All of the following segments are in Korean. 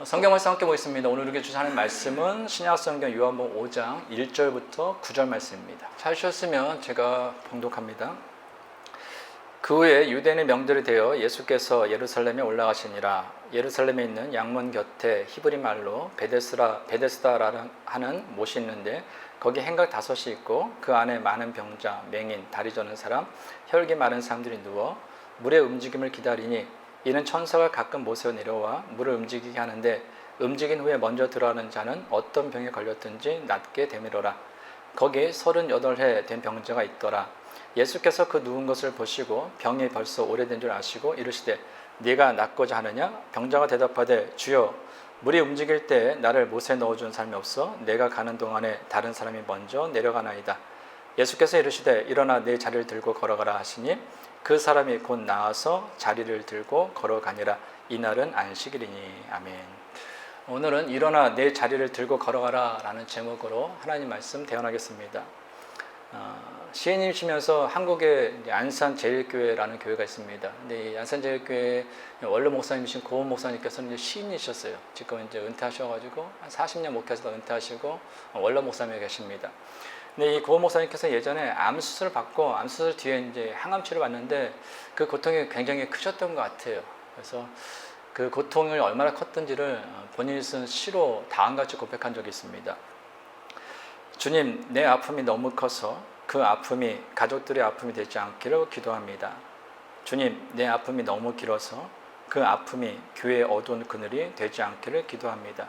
성경 말씀 함께 보겠습니다. 오늘 우리에게 주신 하나님 말씀은 신약성경 요한복음 5장 1절부터 9절 말씀입니다. 찾으셨으면 제가 봉독합니다. 그 후에 유대인의 명절이 되어 예수께서 예루살렘에 올라가시니라. 예루살렘에 있는 양문 곁에 히브리 말로 베데스다라 하는 못이 있는데 거기 행각 5이 있고 그 안에 많은 병자, 맹인, 다리 저는 사람, 혈기 많은 사람들이 누워 물의 움직임을 기다리니 이는 천사가 가끔 못에 내려와 물을 움직이게 하는데 움직인 후에 먼저 들어가는 자는 어떤 병에 걸렸든지 낫게 되밀어라. 거기 38해 된 병자가 있더라. 예수께서 그 누운 것을 보시고 병이 벌써 오래된 줄 아시고 이르시되 네가 낫고자 하느냐? 병자가 대답하되 주여 물이 움직일 때 나를 못에 넣어준 사람이 없어 내가 가는 동안에 다른 사람이 먼저 내려가나이다. 예수께서 이르시되 일어나 네 자리를 들고 걸어가라 하시니 그 사람이 곧 나와서 자리를 들고 걸어가니라. 이날은 안식일이니. 아멘. 오늘은 일어나 내 자리를 들고 걸어가라 라는 제목으로 하나님 말씀 대언하겠습니다. 시인이시면서 한국에 안산제일교회라는 교회가 있습니다. 근데 이 안산제일교회 원로 목사님이신 고은 목사님께서는 시인이셨어요. 지금 이제 은퇴하셔가지고 한 40년 목회하시다 은퇴하시고 원로 목사님이 계십니다. 근데 이 고은 목사님께서 예전에 암 수술을 받고 암 수술 뒤에 이제 항암 치료 받는데 그 고통이 굉장히 크셨던 것 같아요. 그래서 그 고통이 얼마나 컸던지를 본인이 쓴 시로 다음같이 고백한 적이 있습니다. 주님, 내 아픔이 너무 커서 그 아픔이 가족들의 아픔이 되지 않기를 기도합니다. 주님, 내 아픔이 너무 길어서 그 아픔이 교회의 어두운 그늘이 되지 않기를 기도합니다.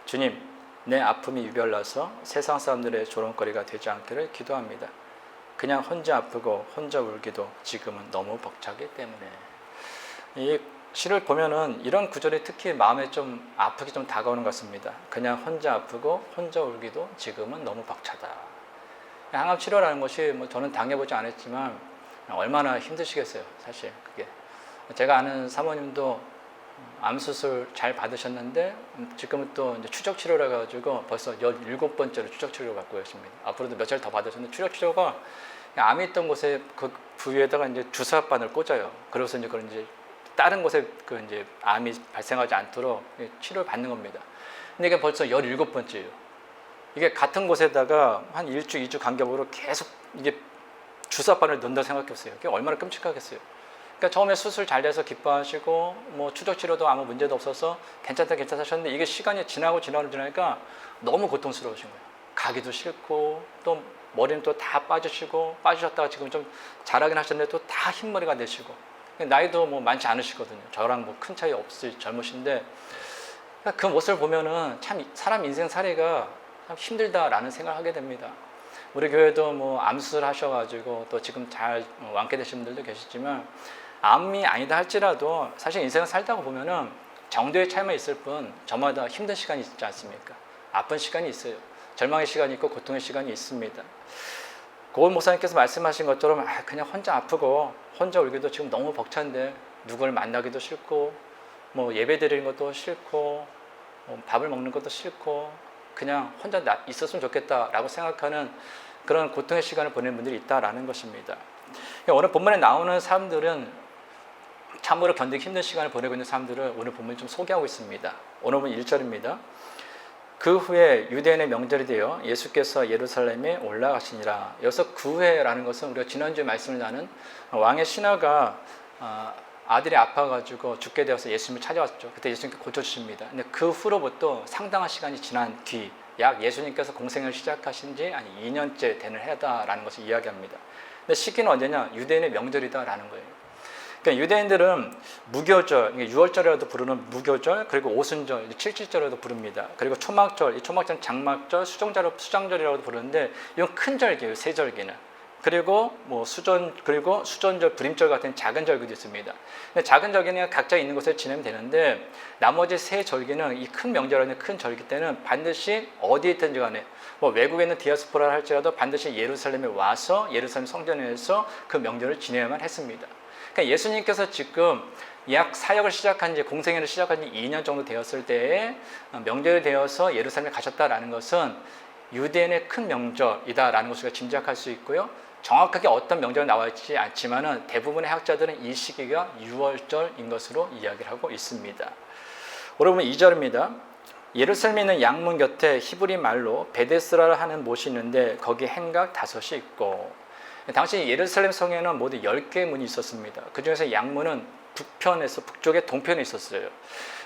주님, 내 아픔이 유별나서 세상 사람들의 조롱거리가 되지 않기를 기도합니다. 그냥 혼자 아프고 혼자 울기도 지금은 너무 벅차기 때문에. 이 시를 보면은 이런 구절이 특히 마음에 좀 아프게 좀 다가오는 것 같습니다. 그냥 혼자 아프고 혼자 울기도 지금은 너무 벅차다. 항암 치료라는 것이 뭐 저는 당해보지 않았지만 얼마나 힘드시겠어요, 사실 그게. 제가 아는 사모님도 암 수술 잘 받으셨는데 지금은 또 이제 추적 치료를 해가지고 벌써 17번째로 추적 치료를 받고 계십니다. 앞으로도 며칠 더 받으셨는데 추적 치료가 암이 있던 곳에 그 부위에다가 이제 주사바늘 꽂아요. 그래서 이제 그런 이제 다른 곳에 그 이제 암이 발생하지 않도록 치료를 받는 겁니다. 근데 이게 벌써 17번째예요. 이게 같은 곳에다가 한 1주, 2주 간격으로 계속 이게 주사바늘 넣는다 생각해보세요. 이게 얼마나 끔찍하겠어요. 그러니까 처음에 수술 잘 돼서 기뻐하시고 뭐 추적 치료도 아무 문제도 없어서 괜찮다 하셨는데 이게 시간이 지나니까 너무 고통스러우신 거예요. 가기도 싫고 또 머리는 또 다 빠지셨다가 지금 좀 잘하긴 하셨는데 또 다 흰머리가 되시고 나이도 뭐 많지 않으시거든요. 저랑 뭐 큰 차이 없이 젊으신데 그 모습을 보면은 참 사람 인생 살이가 참 힘들다라는 생각을 하게 됩니다. 우리 교회도 뭐 암수술 하셔가지고 또 지금 잘 완쾌되신 분들도 계시지만 암이 아니다 할지라도 사실 인생을 살다가 보면은 정도의 차이만 있을 뿐 저마다 힘든 시간이 있지 않습니까? 아픈 시간이 있어요. 절망의 시간이 있고 고통의 시간이 있습니다. 고은 목사님께서 말씀하신 것처럼 그냥 혼자 아프고 혼자 울기도 지금 너무 벅찬데 누구를 만나기도 싫고 뭐 예배 드리는 것도 싫고 뭐 밥을 먹는 것도 싫고 그냥 혼자 있었으면 좋겠다라고 생각하는 그런 고통의 시간을 보내는 분들이 있다라는 것입니다. 오늘 본문에 나오는 사람들은 참으로 견디기 힘든 시간을 보내고 있는 사람들을 오늘 본문이 좀 소개하고 있습니다. 오늘 본 1절입니다. 그 후에 유대인의 명절이 되어 예수께서 예루살렘에 올라가시니라. 여기서 그 후에라는 것은 우리가 지난주에 말씀을 나눈 왕의 신하가 아들이 아파가지고 죽게 되어서 예수님을 찾아왔죠. 그때 예수님께 고쳐주십니다. 근데 그 후로부터 상당한 시간이 지난 뒤 약 예수님께서 공생을 시작하신 지 한 2년째 되는 해다라는 것을 이야기합니다. 근데 시기는 언제냐? 유대인의 명절이다라는 거예요. 그러니까 유대인들은 무교절, 6월절이라도 부르는 무교절, 그리고 오순절, 7.7절이라도 부릅니다. 그리고 초막절, 이 초막절은 장막절, 수장절이라고도 부르는데 이건 큰 절기예요, 세 절기는. 그리고 뭐 수전절, 불임절 같은 작은 절기도 있습니다. 근데 작은 절기는 각자 있는 곳에 지내면 되는데 나머지 세 절기는 이 큰 명절이나 큰 절기 때는 반드시 어디에 있든지 간에 뭐 외국에 있는 디아스포라를 할지라도 반드시 예루살렘에 와서 예루살렘 성전에서 그 명절을 지내야만 했습니다. 그러니까 예수님께서 지금 약 사역을 시작한 지 공생애를 시작한 지 2년 정도 되었을 때에 명절이 되어서 예루살렘에 가셨다라는 것은 유대인의 큰 명절이다라는 것을 짐작할 수 있고요. 정확하게 어떤 명절이 나와 있지 않지만은 대부분의 학자들은 이 시기가 6월절인 것으로 이야기를 하고 있습니다. 오늘 2절입니다. 예루살렘에 있는 양문 곁에 히브리 말로 베데스라를 하는 못이 있는데 거기 행각 5이 있고, 당시 예루살렘 성에는 모두 10개의 문이 있었습니다. 그 중에서 양문은 북편에서 북쪽에 동편에 있었어요.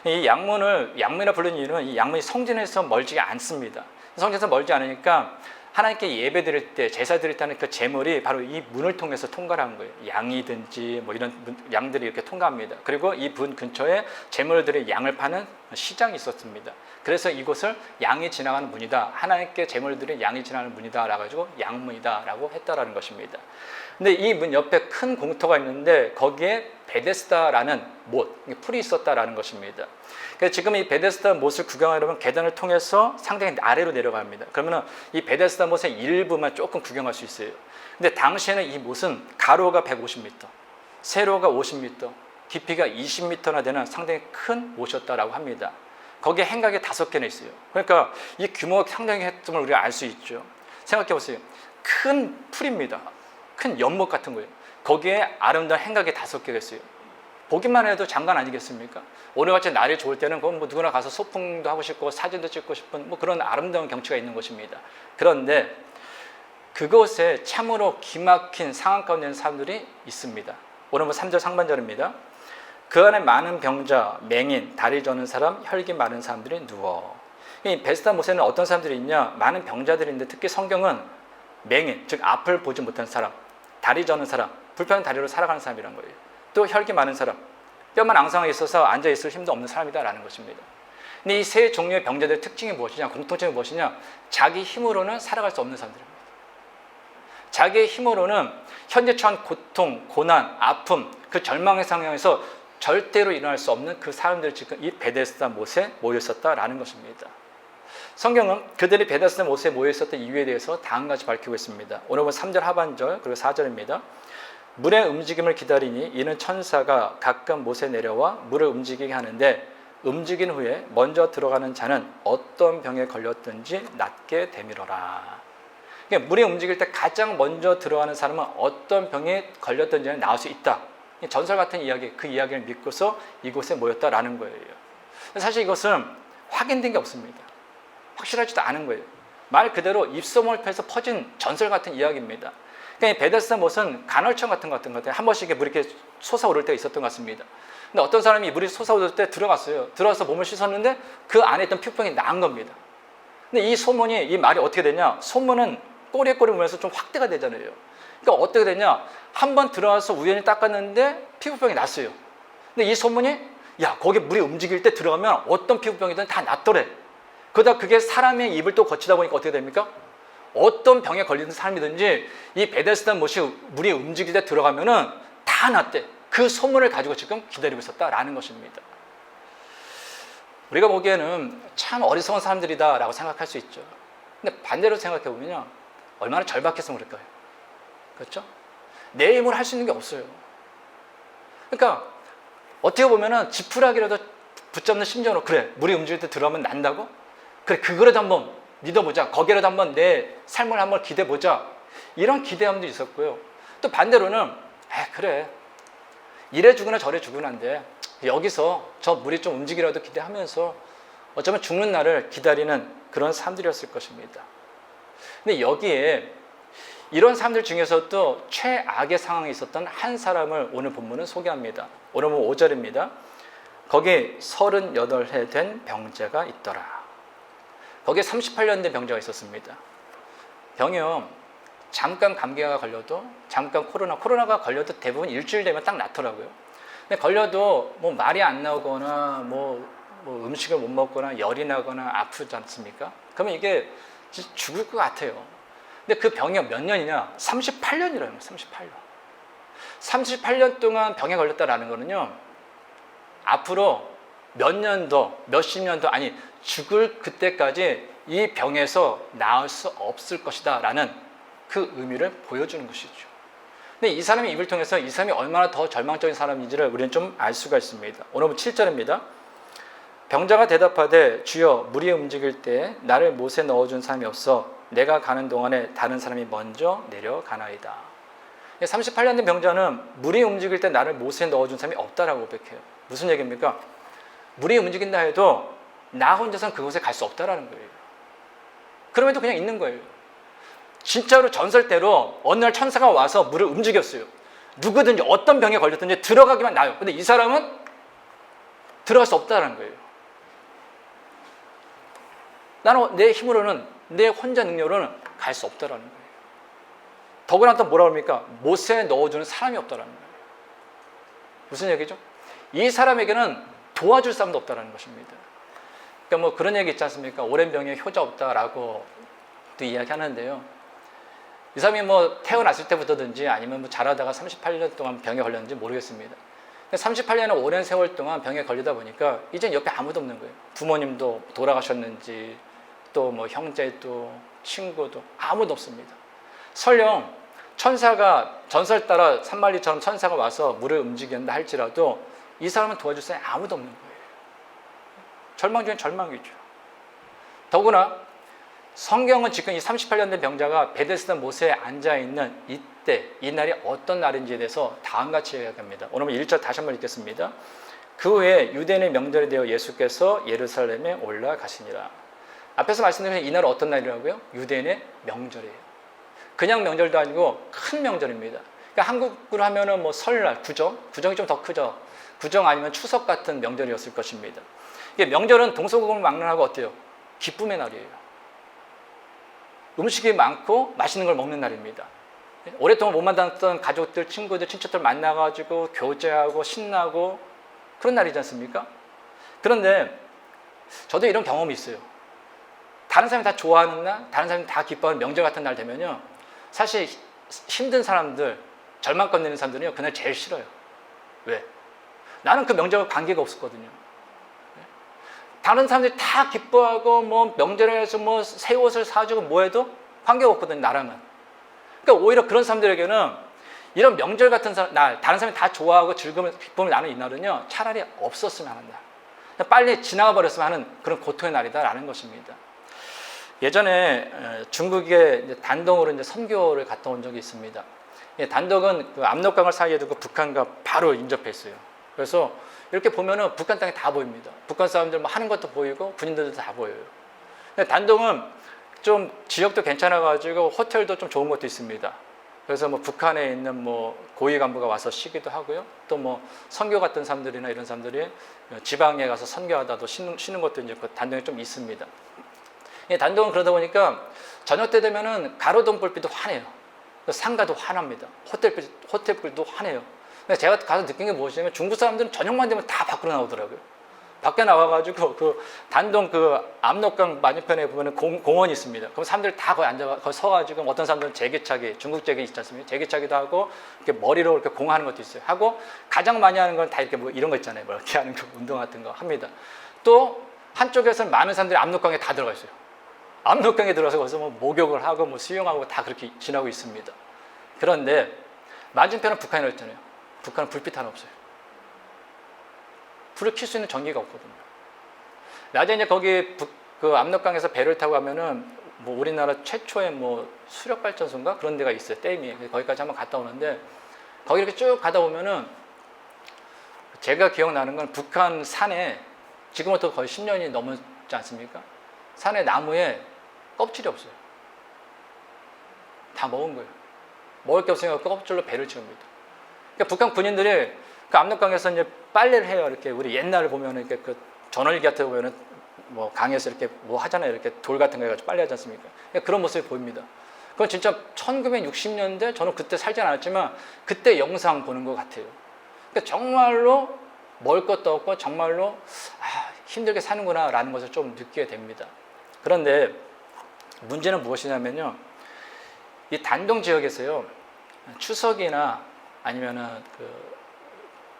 이 양문이라 부르는 이유는 이 양문이 성전에서 멀지 않습니다. 성전에서 멀지 않으니까 하나님께 예배 드릴 때, 제사 드릴 때는 그 제물이 바로 이 문을 통해서 통과를 한 거예요. 양이든지 뭐 이런 양들이 이렇게 통과합니다. 그리고 이 문 근처에 제물들의 양을 파는 시장이 있었습니다. 그래서 이곳을 양이 지나가는 문이다, 하나님께 제물들의 양이 지나가는 문이다 라고 가지고 양문이다 라고 했다라는 것입니다. 근데 이 문 옆에 큰 공터가 있는데 거기에 베데스다라는 못, 풀이 있었다라는 것입니다. 그래서 지금 이 베데스다 못을 구경하려면 계단을 통해서 상당히 아래로 내려갑니다. 그러면 이 베데스다 못의 일부만 조금 구경할 수 있어요. 근데 당시에는 이 못은 가로가 150m, 세로가 50m, 깊이가 20m나 되는 상당히 큰 못이었다라고 합니다. 거기에 행각이 5개나 있어요. 그러니까 이 규모가 상당히 했음을 우리가 알 수 있죠. 생각해 보세요. 큰 풀입니다. 큰 연못 같은 거예요. 거기에 아름다운 행각이 5개가 있어요. 보기만 해도 장관 아니겠습니까? 오늘같이 날이 좋을 때는 그건 뭐 누구나 가서 소풍도 하고 싶고 사진도 찍고 싶은 뭐 그런 아름다운 경치가 있는 곳입니다. 그런데 그곳에 참으로 기막힌 상황 가운데 있는 사람들이 있습니다. 오늘 3절 상반절입니다. 그 안에 많은 병자, 맹인, 다리 저는 사람, 혈기 많은 사람들이 누워. 이 베데스다 못에는 어떤 사람들이 있냐? 많은 병자들이 있는데 특히 성경은 맹인, 즉 앞을 보지 못한 사람, 다리 저는 사람, 불편한 다리로 살아가는 사람이란 거예요. 또 혈기 많은 사람, 뼈만 앙상하게 있어서 앉아있을 힘도 없는 사람이다라는 것입니다. 근데 이 세 종류의 병자들의 특징이 무엇이냐, 공통점이 무엇이냐, 자기 힘으로는 살아갈 수 없는 사람들입니다. 자기의 힘으로는 현재 처한 고통, 고난, 아픔, 그 절망의 상황에서 절대로 일어날 수 없는 그 사람들이 지금 이 베데스다 못에 모여 있었다라는 것입니다. 성경은 그들이 베데스다 못에 모여 있었던 이유에 대해서 다음과 같이 밝히고 있습니다. 오늘 3절 하반절 그리고 4절입니다. 물의 움직임을 기다리니 이는 천사가 가끔 못에 내려와 물을 움직이게 하는데 움직인 후에 먼저 들어가는 자는 어떤 병에 걸렸든지 낫게 되밀어라. 그러니까 물이 움직일 때 가장 먼저 들어가는 사람은 어떤 병에 걸렸든지 나을 수 있다. 전설 같은 이야기, 그 이야기를 믿고서 이곳에 모였다라는 거예요. 사실 이것은 확인된 게 없습니다. 확실하지도 않은 거예요. 말 그대로 입소문을 퍼진 전설 같은 이야기입니다. 그러니까 베데스다 못은 간헐천 같은 것 같아요. 한 번씩 물이 이렇게 솟아오를 때가 있었던 것 같습니다. 근데 어떤 사람이 물이 솟아오를 때 들어갔어요. 들어가서 몸을 씻었는데 그 안에 있던 피부병이 나은 겁니다. 근데 이 소문이, 이 말이 어떻게 되냐? 소문은 꼬리에 꼬리 물면서 좀 확대가 되잖아요. 그러니까 어떻게 되냐? 한 번 들어가서 우연히 닦았는데 피부병이 났어요. 근데 이 소문이, 야, 거기 물이 움직일 때 들어가면 어떤 피부병이든 다 낫더래. 그러다 그게 사람의 입을 또 거치다 보니까 어떻게 됩니까? 어떤 병에 걸리는 사람이든지 이 베데스다 못이 물이 움직일 때 들어가면은 다 낫대. 그 소문을 가지고 지금 기다리고 있었다라는 것입니다. 우리가 보기에는 참 어리석은 사람들이다라고 생각할 수 있죠. 근데 반대로 생각해 보면요, 얼마나 절박해서 그럴까요? 그렇죠? 내 힘으로 할 수 있는 게 없어요. 그러니까 어떻게 보면은 지푸라기라도 붙잡는 심정으로, 그래, 물이 움직일 때 들어가면 난다고? 그래, 그거라도 한번 믿어보자. 거기라도 한번 내 삶을 한번 기대보자. 이런 기대감도 있었고요. 또 반대로는, 그래, 이래 주거나 저래 주거나인데 여기서 저 물이 좀 움직이라도 기대하면서 어쩌면 죽는 날을 기다리는 그런 사람들이었을 것입니다. 근데 여기에 이런 사람들 중에서도 최악의 상황에 있었던 한 사람을 오늘 본문은 소개합니다. 오늘 5절입니다. 거기 38해 된 병자가 있더라. 거기에 38년 된 병자가 있었습니다. 병이요, 잠깐 감기가 걸려도, 잠깐 코로나가 걸려도 대부분 일주일 되면 딱 낫더라고요. 근데 걸려도 뭐 말이 안 나오거나 뭐 음식을 못 먹거나 열이 나거나 아프지 않습니까? 그러면 이게 진짜 죽을 것 같아요. 근데 그 병이 몇 년이냐? 38년이라는 거예요. 38년. 38년 동안 병에 걸렸다라는 거는요, 앞으로 몇 년 더, 몇십 년 더, 아니 죽을 그때까지 이 병에서 나을 수 없을 것이다 라는 그 의미를 보여주는 것이죠. 근데 이 사람의 입을 통해서 이 사람이 얼마나 더 절망적인 사람인지를 우리는 좀 알 수가 있습니다. 오늘 7절입니다. 병자가 대답하되 주여, 물이 움직일 때 나를 못에 넣어준 사람이 없어 내가 가는 동안에 다른 사람이 먼저 내려가나이다. 38년 된 병자는 물이 움직일 때 나를 못에 넣어준 사람이 없다라고 고백해요. 무슨 얘기입니까? 물이 움직인다 해도 나 혼자서는 그곳에 갈 수 없다라는 거예요. 그럼에도 그냥 있는 거예요. 진짜로 전설대로 어느 날 천사가 와서 물을 움직였어요. 누구든지 어떤 병에 걸렸든지 들어가기만 나요. 근데 이 사람은 들어갈 수 없다는 거예요. 나는 내 힘으로는, 내 혼자 능력으로는 갈 수 없다라는 거예요. 더구나 또 뭐라 그럽니까? 못에 넣어주는 사람이 없다라는 거예요. 무슨 얘기죠? 이 사람에게는 도와줄 사람도 없다라는 것입니다. 그러니까 뭐 그런 얘기 있지 않습니까? 오랜 병에 효자 없다라고 또 이야기하는데요. 이 사람이 뭐 태어났을 때부터든지 아니면 뭐 자라다가 38년 동안 병에 걸렸는지 모르겠습니다. 38년은 오랜 세월 동안 병에 걸리다 보니까 이제 옆에 아무도 없는 거예요. 부모님도 돌아가셨는지 또 뭐 형제도 친구도 아무도 없습니다. 설령 천사가 전설 따라 산말리처럼 천사가 와서 물을 움직인다 할지라도 이 사람은 도와줄 사람이 아무도 없는 거예요. 절망 중에 절망이죠. 더구나 성경은 지금 이 38년 된 병자가 베데스다 못에 앉아있는 이때, 이 날이 어떤 날인지에 대해서 다음같이 이야기합니다. 오늘 1절 다시 한번 읽겠습니다. 그 후에 유대인의 명절이 되어 예수께서 예루살렘에 올라가시니라. 앞에서 말씀드린 이 날은 어떤 날이라고요? 유대인의 명절이에요. 그냥 명절도 아니고 큰 명절입니다. 그러니까 한국으로 하면은 뭐 설날, 구정이 좀 더 크죠. 구정 아니면 추석 같은 명절이었을 것입니다. 이게 명절은 동서고금을 막론하고 어때요? 기쁨의 날이에요. 음식이 많고 맛있는 걸 먹는 날입니다. 오랫동안 못 만났던 가족들, 친구들, 친척들 만나가지고 교제하고 신나고 그런 날이지 않습니까? 그런데 저도 이런 경험이 있어요. 다른 사람이 다 좋아하는 날, 다른 사람이 다 기뻐하는 명절 같은 날 되면요, 사실 힘든 사람들, 절망감 내는 사람들은요, 그날 제일 싫어요. 왜? 나는 그 명절과 관계가 없었거든요. 다른 사람들이 다 기뻐하고 뭐 명절에서 뭐 새 옷을 사주고 뭐 해도 관계가 없거든요, 나랑은. 그러니까 오히려 그런 사람들에게는 이런 명절 같은 날, 다른 사람이 다 좋아하고 즐거움을, 기쁨을 나누는 이 날은요, 차라리 없었으면 하는 날. 빨리 지나가 버렸으면 하는 그런 고통의 날이다라는 것입니다. 예전에 중국에 단동으로 이제 선교를 갔다 온 적이 있습니다. 단동은 그 압록강을 사이에 두고 북한과 바로 인접해 있어요. 그래서 이렇게 보면은 북한 땅이 다 보입니다. 북한 사람들 뭐 하는 것도 보이고 군인들도 다 보여요. 근데 단동은 좀 지역도 괜찮아가지고 호텔도 좀 좋은 것도 있습니다. 그래서 뭐 북한에 있는 뭐 고위 간부가 와서 쉬기도 하고요. 또 뭐 선교 같은 사람들이나 이런 사람들이 지방에 가서 선교하다도 쉬는 것도 이제 그 단동에 좀 있습니다. 단동은 그러다 보니까 저녁 때 되면은 가로등 불빛도 환해요. 상가도 환합니다. 호텔불도 환해요. 근데 제가 가서 느낀 게 무엇이냐면 중국 사람들은 저녁만 되면 다 밖으로 나오더라고요. 밖에 나와가지고 그 단동 그 압록강 맞은편에 보면은 공원이 있습니다. 그럼 사람들 다 거기 거기 서가지고 어떤 사람들은 제기차기, 중국 제기 있지 않습니까? 제기차기도 하고 이렇게 머리로 이렇게 공하는 것도 있어요. 하고 가장 많이 하는 건 다 이렇게 뭐 이런 거 있잖아요. 뭐 이렇게 하는 거 운동 같은 거 합니다. 또 한쪽에서는 많은 사람들이 압록강에 다 들어가 있어요. 압록강에 들어가서 거기서 뭐 목욕을 하고 뭐 수영하고 다 그렇게 지나고 있습니다. 그런데 맞은편은 북한이라고 했잖아요. 북한은 불빛 하나 없어요. 불을 켤 수 있는 전기가 없거든요. 낮에 이제 거기 그 압록강에서 배를 타고 가면은 뭐 우리나라 최초의 뭐 수력 발전소인가 그런 데가 있어요. 댐이. 거기까지 한번 갔다 오는데 거기 이렇게 쭉 가다 보면은 제가 기억나는 건 북한 산에 지금부터 거의 10년이 넘었지 않습니까? 산에 나무에 껍질이 없어요. 다 먹은 거예요. 먹을 게 없으니까 껍질로 배를 채웁니다. 그러니까 북한 군인들이 그 압록강에서 이제 빨래를 해요. 이렇게 우리 옛날에 보면은 이렇게 그 전원일기 같은 거 보면은 뭐 강에서 이렇게 뭐 하잖아요. 이렇게 돌 같은 거 해가지고 빨래하지 않습니까? 그러니까 그런 모습이 보입니다. 그건 진짜 1960년대 저는 그때 살진 않았지만 그때 영상 보는 것 같아요. 그러니까 정말로 먹을 것도 없고 정말로 힘들게 사는구나라는 것을 좀 느끼게 됩니다. 그런데 문제는 무엇이냐면요. 이 단동 지역에서요. 추석이나 아니면은 그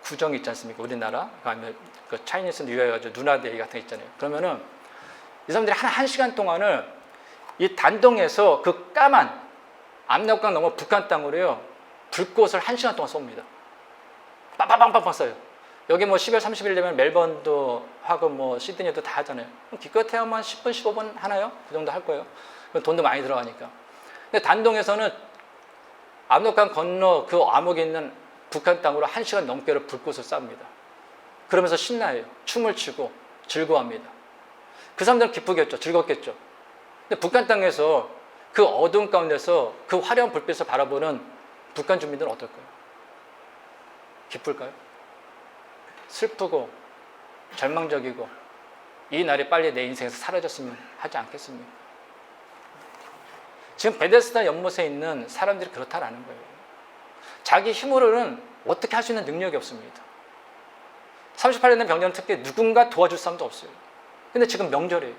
구정 있지 않습니까? 우리나라 아니면 그 차이니스 뉴이어 해가지고 누나데이 같은 거 있잖아요. 그러면은 이 사람들이 한 시간 동안을 이 단동에서 그 까만 압록강 넘어 북한 땅으로요 불꽃을 1시간 동안 쏩니다. 빵빵빵빵 쏴요. 여기 뭐 12월 30일 되면 멜번도 하고 뭐 시드니도 다 하잖아요. 기껏해야 한 10분 15분 하나요? 그 정도 할 거예요. 돈도 많이 들어가니까. 근데 단동에서는 압록강 건너 그 암흑에 있는 북한 땅으로 1시간 넘게를 불꽃을 쌉니다. 그러면서 신나요. 춤을 추고 즐거워합니다. 그 사람들은 기쁘겠죠. 즐겁겠죠. 근데 북한 땅에서 그 어두운 가운데서 그 화려한 불빛을 바라보는 북한 주민들은 어떨까요? 기쁠까요? 슬프고 절망적이고 이 날이 빨리 내 인생에서 사라졌으면 하지 않겠습니까? 지금 베데스다 연못에 있는 사람들이 그렇다라는 거예요. 자기 힘으로는 어떻게 할 수 있는 능력이 없습니다. 38년 된 병자는 특히 누군가 도와줄 사람도 없어요. 근데 지금 명절이에요.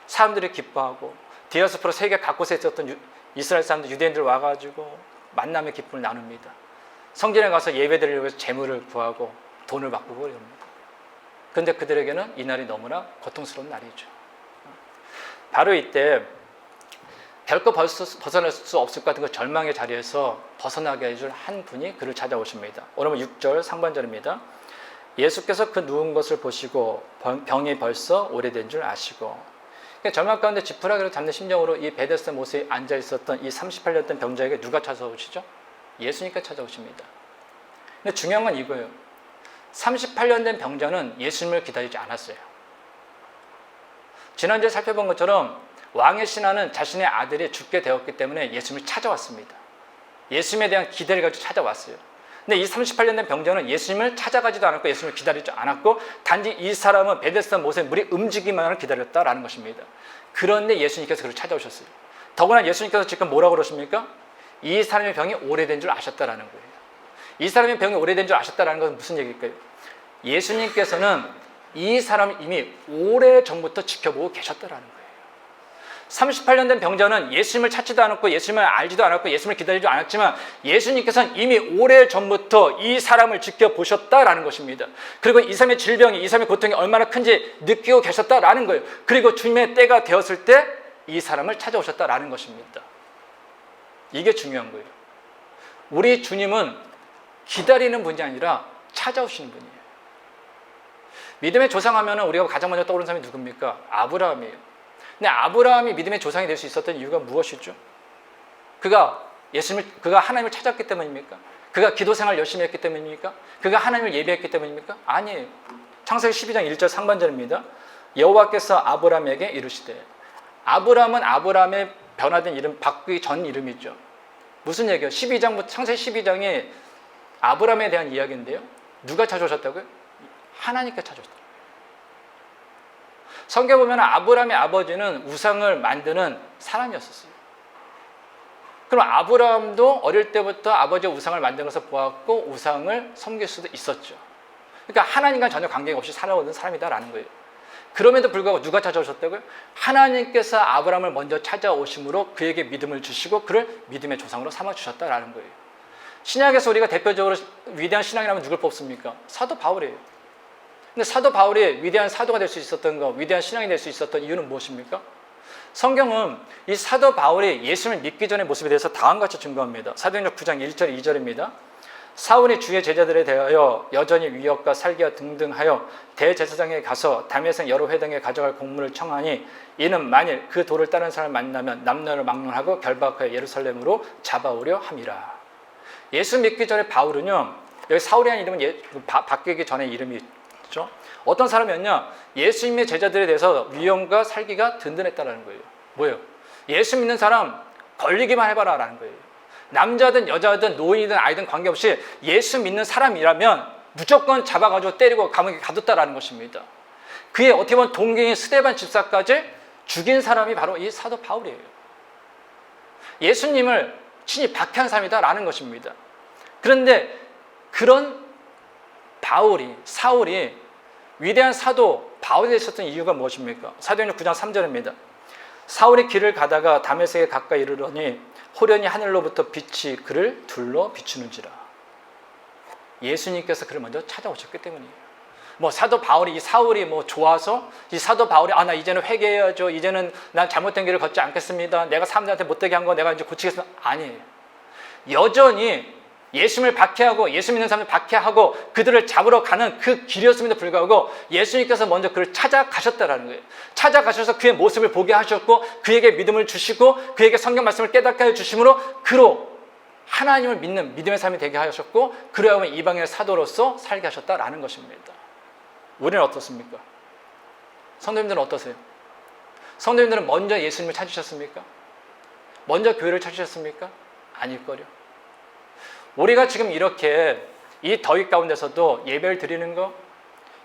사람들이 기뻐하고 디아스포라 세계 각곳에 있었던 이스라엘 사람들, 유대인들 와가지고 만남의 기쁨을 나눕니다. 성전에 가서 예배드리려고 해서 재물을 구하고 돈을 바꾸고 이럽니다. 그런데 그들에게는 이 날이 너무나 고통스러운 날이죠. 바로 이때 결코 벗어날 수 없을 것 같은 그 절망의 자리에서 벗어나게 해줄 한 분이 그를 찾아오십니다. 오늘 6절 상반절입니다. 예수께서 그 누운 것을 보시고 병이 벌써 오래된 줄 아시고, 절망 가운데 지푸라기를 잡는 심정으로 이 베데스다 못에 앉아 있었던 이 38년 된 병자에게 누가 찾아오시죠? 예수님께 찾아오십니다. 근데 중요한 건 이거예요. 38년 된 병자는 예수님을 기다리지 않았어요. 지난주에 살펴본 것처럼 왕의 신하는 자신의 아들이 죽게 되었기 때문에 예수님을 찾아왔습니다. 예수님에 대한 기대를 가지고 찾아왔어요. 근데 이 38년 된 병자는 예수님을 찾아가지도 않았고 예수님을 기다리지 않았고 단지 이 사람은 베데스다 못에 물이 움직이기만을 기다렸다라는 것입니다. 그런데 예수님께서 그를 찾아오셨어요. 더구나 예수님께서 지금 뭐라고 그러십니까? 이 사람의 병이 오래된 줄 아셨다라는 거예요. 이 사람의 병이 오래된 줄 아셨다라는 것은 무슨 얘기일까요? 예수님께서는 이 사람을 이미 오래전부터 지켜보고 계셨다라는 거예요. 38년 된 병자는 예수님을 찾지도 않았고 예수님을 알지도 않았고 예수님을 기다리지도 않았지만 예수님께서는 이미 오래전부터 이 사람을 지켜보셨다라는 것입니다. 그리고 이 사람의 질병이, 이 사람의 고통이 얼마나 큰지 느끼고 계셨다라는 거예요. 그리고 주님의 때가 되었을 때 이 사람을 찾아오셨다라는 것입니다. 이게 중요한 거예요. 우리 주님은 기다리는 분이 아니라 찾아오시는 분이에요. 믿음의 조상하면 우리가 가장 먼저 떠오르는 사람이 누굽니까? 아브라함이에요. 근데 아브라함이 믿음의 조상이 될 수 있었던 이유가 무엇이죠? 그가 하나님을 찾았기 때문입니까? 그가 기도 생활 열심히 했기 때문입니까? 그가 하나님을 예배했기 때문입니까? 아니에요. 창세기 12장 1절 상반절입니다. 여호와께서 아브라함에게 이르시되, 아브라함은 아브라함의 변화된 이름, 바꾸기 전 이름이죠. 무슨 얘기예요? 창세기 12장이 아브라함에 대한 이야기인데요. 누가 찾아오셨다고요? 하나님께 찾아오셨다. 성경에 보면 아브라함의 아버지는 우상을 만드는 사람이었었어요. 그럼 아브라함도 어릴 때부터 아버지의 우상을 만드는 것을 보았고 우상을 섬길 수도 있었죠. 그러니까 하나님과 전혀 관계가 없이 살아오는 사람이다라는 거예요. 그럼에도 불구하고 누가 찾아오셨다고요? 하나님께서 아브라함을 먼저 찾아오심으로 그에게 믿음을 주시고 그를 믿음의 조상으로 삼아주셨다라는 거예요. 신약에서 우리가 대표적으로 위대한 신앙이라면 누굴 뽑습니까? 사도 바울이에요. 근데 사도 바울이 위대한 사도가 될 수 있었던 것, 위대한 신앙이 될 수 있었던 이유는 무엇입니까? 성경은 이 사도 바울이 예수님을 믿기 전의 모습에 대해서 다음과 같이 증거합니다. 사도행전 9장 1절 2절입니다. 사울이 주의 제자들에 대하여 여전히 위협과 살기와 등등하여 대제사장에 가서 다메섹 여러 회당에 가져갈 공문을 청하니 이는 만일 그 도를 따르는 사람을 만나면 남녀를 막론하고 결박하여 예루살렘으로 잡아오려 함이라. 예수 믿기 전에 바울은요, 여기 사울이라는 이름은 바뀌기 전에 이름이죠. 어떤 사람이었냐? 예수님의 제자들에 대해서 위험과 살기가 든든했다는 거예요. 뭐예요? 예수 믿는 사람 걸리기만 해봐라 라는 거예요. 남자든 여자든 노인이든 아이든 관계없이 예수 믿는 사람이라면 무조건 잡아가지고 때리고 감옥에 가뒀다라는 것입니다. 그의 어떻게 보면 동경인 스데반 집사까지 죽인 사람이 바로 이 사도 바울이에요. 예수님을 친히 박해한 사람이다라는 것입니다. 그런데 그런 사울이 위대한 사도 바울이 되셨던 이유가 무엇입니까? 사도행전 9장 3절입니다. 사울이 길을 가다가 다메섹에 가까이 이르러니 호련히 하늘로부터 빛이 그를 둘러 비추는지라. 예수님께서 그를 먼저 찾아오셨기 때문이에요. 사도 바울이, 이 사울이 좋아서 이 사도 바울이 나 이제는 회개해야죠. 이제는 난 잘못된 길을 걷지 않겠습니다. 내가 사람들한테 못되게 한 거 내가 이제 고치겠습니다. 아니에요. 여전히 예수님을 박해하고 예수 믿는 사람을 박해하고 그들을 잡으러 가는 그 길이었음에도 불구하고 예수님께서 먼저 그를 찾아가셨다라는 거예요. 찾아가셔서 그의 모습을 보게 하셨고 그에게 믿음을 주시고 그에게 성경 말씀을 깨닫게 해주심으로 그로 하나님을 믿는 믿음의 삶이 되게 하셨고 그로 하여금 이방인의 사도로서 살게 하셨다라는 것입니다. 우리는 어떻습니까? 성도님들은 어떠세요? 성도님들은 먼저 예수님을 찾으셨습니까? 먼저 교회를 찾으셨습니까? 아닐걸요. 우리가 지금 이렇게 이 더위 가운데서도 예배를 드리는 거,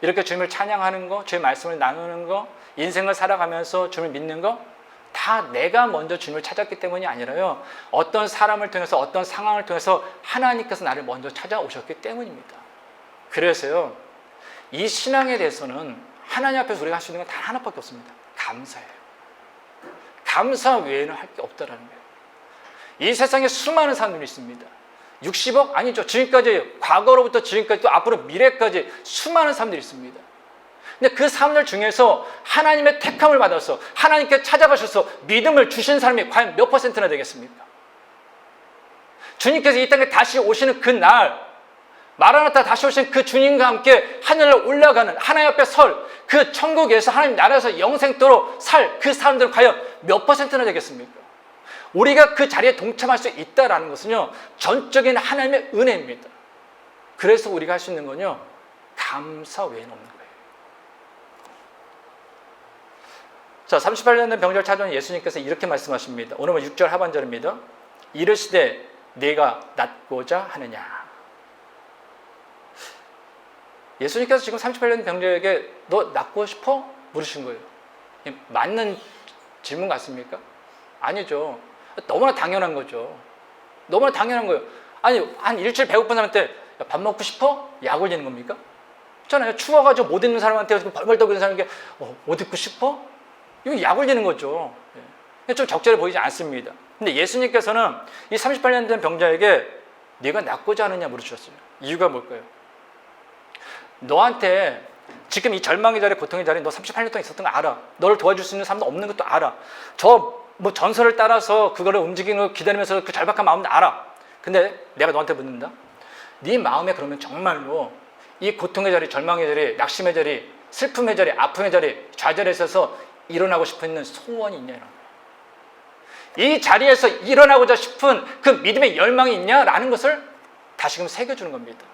이렇게 주님을 찬양하는 거, 주의 말씀을 나누는 거, 인생을 살아가면서 주님을 믿는 거, 다 내가 먼저 주님을 찾았기 때문이 아니라요, 어떤 사람을 통해서, 어떤 상황을 통해서 하나님께서 나를 먼저 찾아오셨기 때문입니다. 그래서요, 이 신앙에 대해서는 하나님 앞에서 우리가 할 수 있는 건 단 하나밖에 없습니다. 감사예요. 감사 외에는 할 게 없다라는 거예요. 이 세상에 수많은 사람들이 있습니다. 60억? 아니죠. 지금까지, 과거로부터 지금까지 또 앞으로 미래까지 수많은 사람들이 있습니다. 근데 그 사람들 중에서 하나님의 택함을 받아서 하나님께 찾아가셔서 믿음을 주신 사람이 과연 몇 퍼센트나 되겠습니까? 주님께서 이 땅에 다시 오시는 그 날, 마라나타 다시 오신 그 주님과 함께 하늘로 올라가는, 하나님 앞에 설, 그 천국에서 하나님 나라에서 영생토록 살 그 사람들은 과연 몇 퍼센트나 되겠습니까? 우리가 그 자리에 동참할 수 있다는 것은요, 전적인 하나님의 은혜입니다. 그래서 우리가 할 수 있는 건요, 감사 외에는 없는 거예요. 자, 38년 된 병자를 찾아온 예수님께서 이렇게 말씀하십니다. 오늘은 6절 하반절입니다. 이르시되 내가 낫고자 하느냐. 예수님께서 지금 38년 병자에게 너 낫고 싶어? 물으신 거예요. 맞는 질문 같습니까? 아니죠. 너무나 당연한 거죠. 너무나 당연한 거예요. 아니, 한 일주일 배고픈 사람한테 밥 먹고 싶어? 약 올리는 겁니까? 있잖아요. 추워가지고 못 입는 사람한테 벌벌 떠고 있는 사람에게 옷 입고 싶어? 이거 약 올리는 거죠. 좀 적절해 보이지 않습니다. 근데 예수님께서는 이 38년 된 병자에게 네가 낫고자 하느냐 물으셨어요. 이유가 뭘까요? 너한테 지금 이 절망의 자리, 고통의 자리, 너 38년 동안 있었던 거 알아. 너를 도와줄 수 있는 사람도 없는 것도 알아. 전설을 따라서 그거를 움직이는 거 기다리면서 그 절박한 마음도 알아. 근데 내가 너한테 묻는다. 네 마음에 그러면 정말로 이 고통의 자리, 절망의 자리, 낙심의 자리, 슬픔의 자리, 아픔의 자리, 좌절에 있어서 일어나고 싶은 소원이 있냐? 이 자리에서 일어나고자 싶은 그 믿음의 열망이 있냐라는 것을 다시금 새겨주는 겁니다.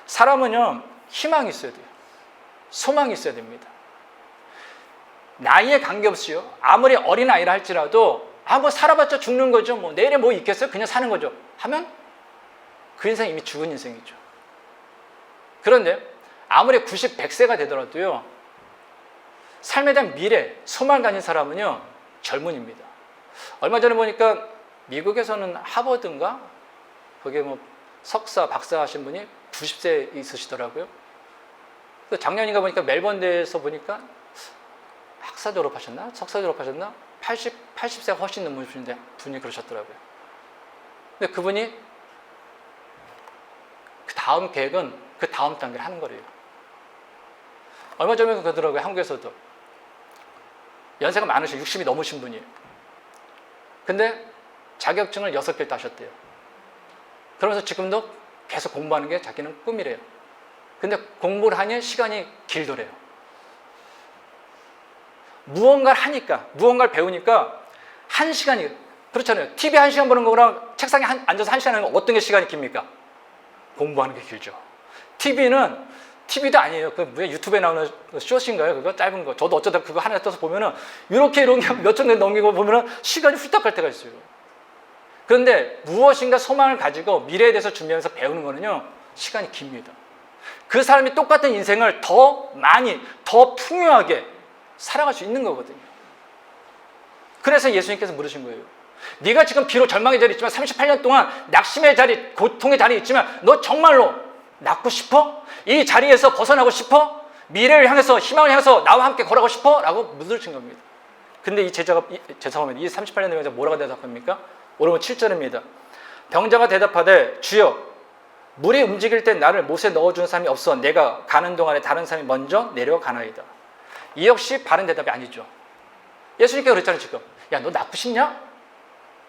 사람은요, 희망이 있어야 돼요. 소망이 있어야 됩니다. 나이에 관계없이요, 아무리 어린아이라 할지라도 살아봤자 죽는 거죠. 내일에 뭐 있겠어요? 그냥 사는 거죠. 하면 그 인생이 이미 죽은 인생이죠. 그런데 아무리 90, 100세가 되더라도요, 삶에 대한 미래, 소망을 가진 사람은요, 젊은입니다. 얼마 전에 보니까 미국에서는 하버드인가? 거기에 석사, 박사 하신 분이 90세 있으시더라고요. 작년인가 보니까 멜번대에서 보니까 학사 졸업하셨나? 석사 졸업하셨나? 80세가 훨씬 넘는 분이 그러셨더라고요. 근데 그분이 그 다음 계획은 그 다음 단계를 하는 거래요. 얼마 전에 그러더라고요. 한국에서도. 연세가 많으신 60이 넘으신 분이에요. 근데 자격증을 6개를 따셨대요. 그러면서 지금도 계속 공부하는 게 자기는 꿈이래요. 근데 공부를 하니 시간이 길더래요. 무언가를 하니까, 무언가를 배우니까 1시간이, 그렇잖아요. TV 1시간 보는 거랑 책상에 앉아서 1시간 하는 거 어떤 게 시간이 깁니까? 공부하는 게 길죠. TV도 아니에요. 유튜브에 나오는 쇼츠인가요? 그거 짧은 거. 저도 어쩌다 그거 하나 떠서 보면은, 이런 게 몇 천 년 넘기고 보면은 시간이 훌떡 갈 때가 있어요. 그런데 무엇인가 소망을 가지고 미래에 대해서 준비하면서 배우는 거는요, 시간이 깁니다. 그 사람이 똑같은 인생을 더 많이, 더 풍요하게 살아갈 수 있는 거거든요. 그래서 예수님께서 물으신 거예요. 네가 지금 비록 절망의 자리에 있지만 38년 동안 낙심의 자리, 고통의 자리에 있지만 너 정말로 낫고 싶어? 이 자리에서 벗어나고 싶어? 미래를 향해서, 희망을 향해서 나와 함께 걸어가고 싶어? 라고 물으신 겁니다. 근데 이 제자가, 죄송합니다. 이 38년 된 병자가 뭐라고 대답합니까? 오르면 7절입니다. 병자가 대답하되 주여, 물이 움직일 때 나를 못에 넣어주는 사람이 없어 내가 가는 동안에 다른 사람이 먼저 내려가나이다. 이 역시 바른 대답이 아니죠. 예수님께서 그랬잖아요. 지금 야, 너 낫고 싶냐?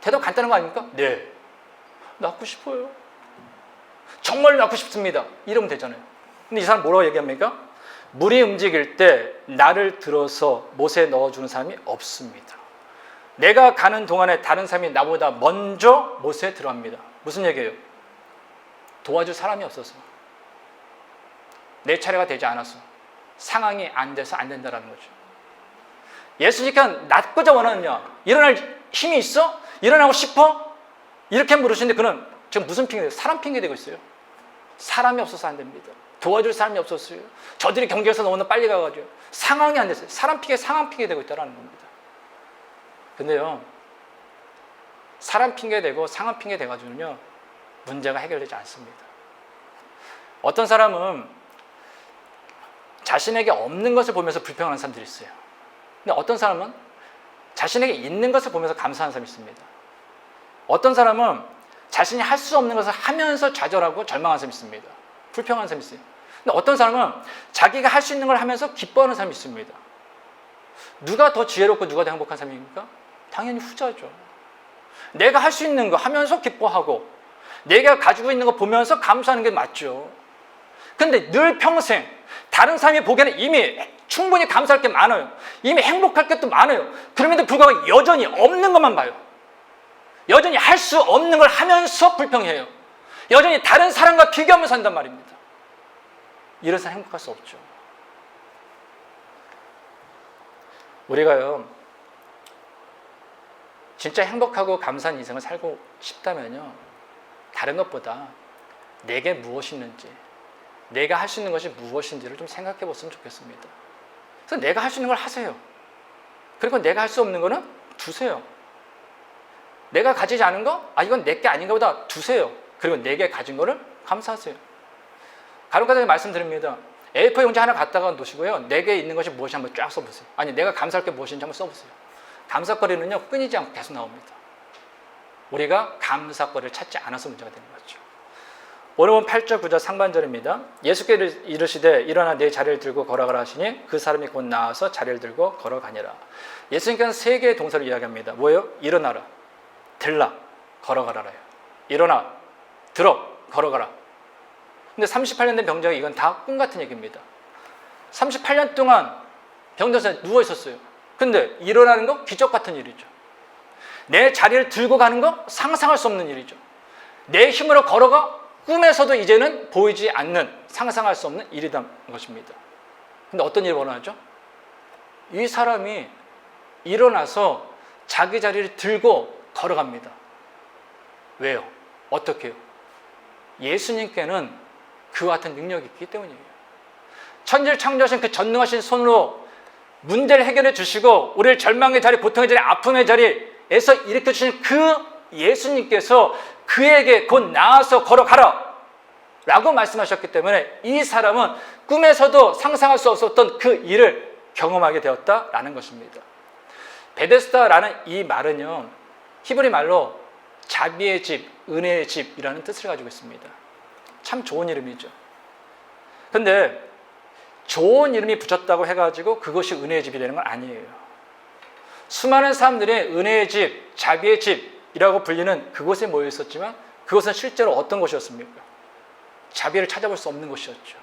대답 간단한 거 아닙니까? 네, 낫고 싶어요. 정말 낫고 싶습니다. 이러면 되잖아요. 근데 이 사람 뭐라고 얘기합니까? 물이 움직일 때 나를 들어서 못에 넣어주는 사람이 없습니다. 내가 가는 동안에 다른 사람이 나보다 먼저 못에 들어갑니다. 무슨 얘기예요? 도와줄 사람이 없어서, 내 차례가 되지 않았어. 상황이 안 돼서 안 된다는 거죠. 예수님께 낫고자 원하느냐? 일어날 힘이 있어? 일어나고 싶어? 이렇게 물으시는데 그는 지금 무슨 핑계예요? 사람 핑계 대고 있어요. 사람이 없어서 안 됩니다. 도와줄 사람이 없었어요. 저들이 경계에서 너무나 빨리 가가지고 상황이 안 됐어요. 사람 핑계, 상황 핑계 대고 있다는 겁니다. 근데요, 사람 핑계 대고 상황 핑계 대가지고는요, 문제가 해결되지 않습니다. 어떤 사람은 자신에게 없는 것을 보면서 불평하는 사람들이 있어요. 근데 어떤 사람은 자신에게 있는 것을 보면서 감사하는 사람이 있습니다. 어떤 사람은 자신이 할 수 없는 것을 하면서 좌절하고 절망하는 사람이 있습니다. 불평하는 사람이 있어요. 근데 어떤 사람은 자기가 할 수 있는 걸 하면서 기뻐하는 사람이 있습니다. 누가 더 지혜롭고 누가 더 행복한 사람입니까? 당연히 후자죠. 내가 할 수 있는 거 하면서 기뻐하고 내가 가지고 있는 거 보면서 감사하는 게 맞죠. 근데 늘 평생 다른 사람이 보기에는 이미 충분히 감사할 게 많아요. 이미 행복할 게 또 많아요. 그럼에도 불구하고 여전히 없는 것만 봐요. 여전히 할 수 없는 걸 하면서 불평해요. 여전히 다른 사람과 비교하면서 산단 말입니다. 이런 사람 행복할 수 없죠. 우리가요, 진짜 행복하고 감사한 인생을 살고 싶다면요, 다른 것보다 내게 무엇이 있는지, 내가 할 수 있는 것이 무엇인지를 좀 생각해 봤으면 좋겠습니다. 그래서 내가 할 수 있는 걸 하세요. 그리고 내가 할 수 없는 거는 두세요. 내가 가지지 않은 거, 이건 내게 아닌가 보다 두세요. 그리고 내게 가진 거를 감사하세요. 간혹가다가 말씀드립니다. A4 용지 하나 갖다가 놓으시고요, 내게 있는 것이 무엇인지 한번 쫙 써보세요. 아니, 내가 감사할 게 무엇인지 한번 써보세요. 감사거리는요, 끊이지 않고 계속 나옵니다. 우리가 감사거리를 찾지 않아서 문제가 되는 거죠. 오늘 본 8절 9절 상반절입니다. 예수께서 이르시되 일어나 내 자리를 들고 걸어가라 하시니 그 사람이 곧 나와서 자리를 들고 걸어가니라. 예수님께서는 세 개의 동사를 이야기합니다. 뭐예요? 일어나라, 들라, 걸어가라래요. 일어나, 들어, 걸어가라. 근데 38년 된 병자가 이건 다 꿈 같은 얘기입니다. 38년 동안 병자가 누워 있었어요. 근데 일어나는 거 기적 같은 일이죠. 내 자리를 들고 가는 거 상상할 수 없는 일이죠. 내 힘으로 걸어가 꿈에서도 이제는 보이지 않는, 상상할 수 없는 일이란 것입니다. 근데 어떤 일을 원하죠? 이 사람이 일어나서 자기 자리를 들고 걸어갑니다. 왜요? 어떻게 해요? 예수님께는 그와 같은 능력이 있기 때문이에요. 천지를 창조하신 그 전능하신 손으로 문제를 해결해 주시고 우리를 절망의 자리, 고통의 자리, 아픔의 자리에서 일으켜 주신 그 예수님께서 그에게 곧 나아서 걸어가라 라고 말씀하셨기 때문에 이 사람은 꿈에서도 상상할 수 없었던 그 일을 경험하게 되었다라는 것입니다. 베데스다라는 이 말은요, 히브리 말로 자비의 집, 은혜의 집이라는 뜻을 가지고 있습니다. 참 좋은 이름이죠. 근데 좋은 이름이 붙였다고 해가지고 그것이 은혜의 집이 되는 건 아니에요. 수많은 사람들이 은혜의 집, 자비의 집이라고 불리는 그곳에 모여 있었지만 그것은 실제로 어떤 곳이었습니까? 자비를 찾아볼 수 없는 곳이었죠.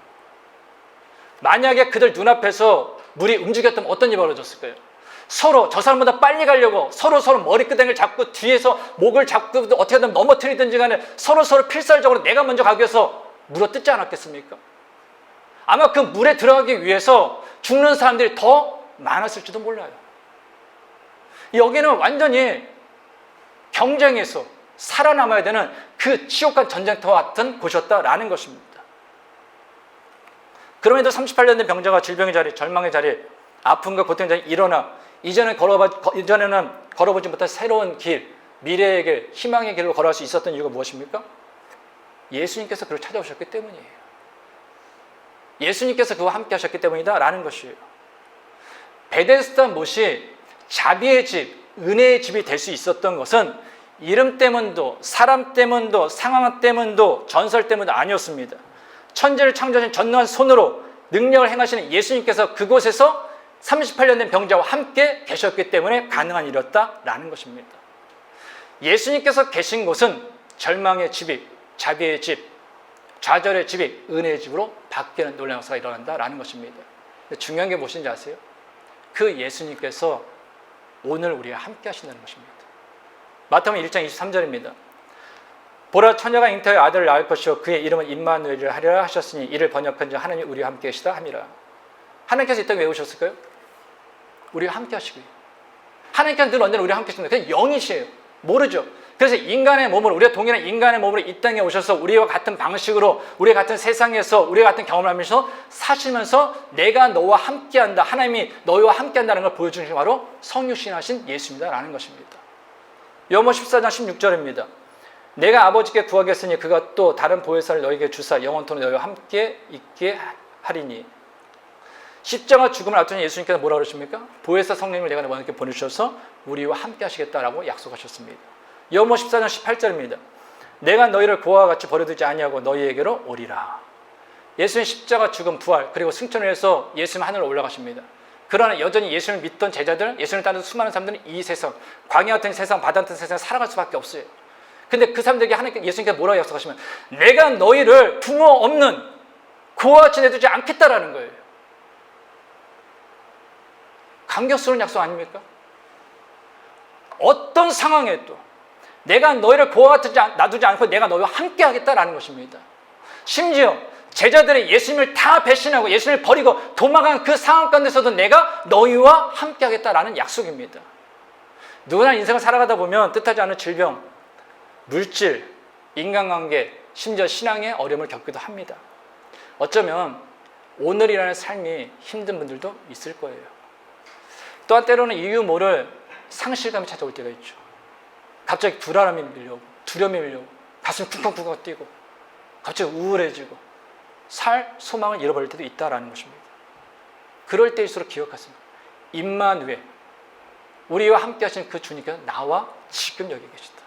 만약에 그들 눈앞에서 물이 움직였다면 어떤 일이 벌어졌을까요? 서로 저 사람보다 빨리 가려고 서로 머리끄댕이를 잡고 뒤에서 목을 잡고 어떻게든 넘어뜨리든지 간에 서로 필살적으로 내가 먼저 가기 위해서 물어뜯지 않았겠습니까? 아마 그 물에 들어가기 위해서 죽는 사람들이 더 많았을지도 몰라요. 여기는 완전히 경쟁에서 살아남아야 되는 그 지옥과 전쟁터와 같은 곳이었다라는 것입니다. 그럼에도 38년 된 병자가 질병의 자리, 절망의 자리, 아픔과 고통의 자리 일어나 이전에는 걸어보지 못한 새로운 길, 미래의 길, 희망의 길로 걸어갈 수 있었던 이유가 무엇입니까? 예수님께서 그를 찾아오셨기 때문이에요. 예수님께서 그와 함께 하셨기 때문이다 라는 것이에요. 베데스다 못이 자비의 집, 은혜의 집이 될 수 있었던 것은 이름 때문도 사람 때문도 상황 때문도 전설 때문도 아니었습니다. 천지를 창조하신 전능한 손으로 능력을 행하시는 예수님께서 그곳에서 38년 된 병자와 함께 계셨기 때문에 가능한 일이었다라는 것입니다. 예수님께서 계신 곳은 절망의 집이 자비의 집, 좌절의 집이 은혜의 집으로 바뀌는 놀라운 역사가 일어난다라는 것입니다. 근데 중요한 게 무엇인지 아세요? 그 예수님께서 오늘 우리와 함께 하신다는 것입니다. 마태복음 1장 23절입니다. 보라, 처녀가 잉태하여 아들을 낳을 것이요 그의 이름은 임마누엘이라 하리라 하셨으니 이를 번역한 자 하나님이 우리와 함께 계시다 함이라. 하나님께서 이 땅에 왜 오셨을까요? 우리와 함께 하시고요. 하나님께서 늘 언제나 우리와 함께 하십니다. 그냥 영이시에요. 모르죠. 그래서 인간의 몸으로, 우리가 동일한 인간의 몸으로 이 땅에 오셔서 우리와 같은 방식으로, 우리와 같은 세상에서 우리와 같은 경험을 하면서 사시면서 내가 너와 함께한다, 하나님이 너희와 함께한다는 걸 보여주신 게 바로 성육신하신 예수입니다라는 것입니다. 요한복음 14장 16절입니다. 내가 아버지께 구하겠으니 그가 또 다른 보혜사를 너희에게 주사 영원토록 너희와 함께 있게 하리니. 십자가 죽음을 앞두는 예수님께서 뭐라고 그러십니까? 보혜사 성령님을 내가 너희에게 보내주셔서 우리와 함께 하시겠다라고 약속하셨습니다. 요한복음 14장 18절입니다. 내가 너희를 고아와 같이 버려두지 아니하고 너희에게로 오리라. 예수님 십자가 죽음 부활 그리고 승천을 해서 예수님 하늘로 올라가십니다. 그러나 여전히 예수님을 믿던 제자들, 예수님을 따르는 수많은 사람들은 이 세상, 광야 같은 세상, 바다 같은 세상에 살아갈 수밖에 없어요. 근데 그 사람들에게 예수님께서 뭐라고 약속하시면 내가 너희를 부모 없는 고아와 같이 내두지 않겠다라는 거예요. 감격스러운 약속 아닙니까? 어떤 상황에도 내가 너희를 고아와 같이 놔두지 않고 내가 너희와 함께 하겠다라는 것입니다. 심지어 제자들이 예수님을 다 배신하고 예수님을 버리고 도망간 그 상황 가운데서도 내가 너희와 함께 하겠다라는 약속입니다. 누구나 인생을 살아가다 보면 뜻하지 않은 질병, 물질, 인간관계, 심지어 신앙의 어려움을 겪기도 합니다. 어쩌면 오늘이라는 삶이 힘든 분들도 있을 거예요. 또한 때로는 이유 모를 상실감이 찾아올 때가 있죠. 갑자기 불안함이 밀려오고 두려움이 밀려오고 가슴이 쿵쾅쿵쾅 뛰고 갑자기 우울해지고 살 소망을 잃어버릴 때도 있다라는 것입니다. 그럴 때일수록 기억하세요. 임마누엘, 우리와 함께 하신 그 주님께서 나와 지금 여기 계시다.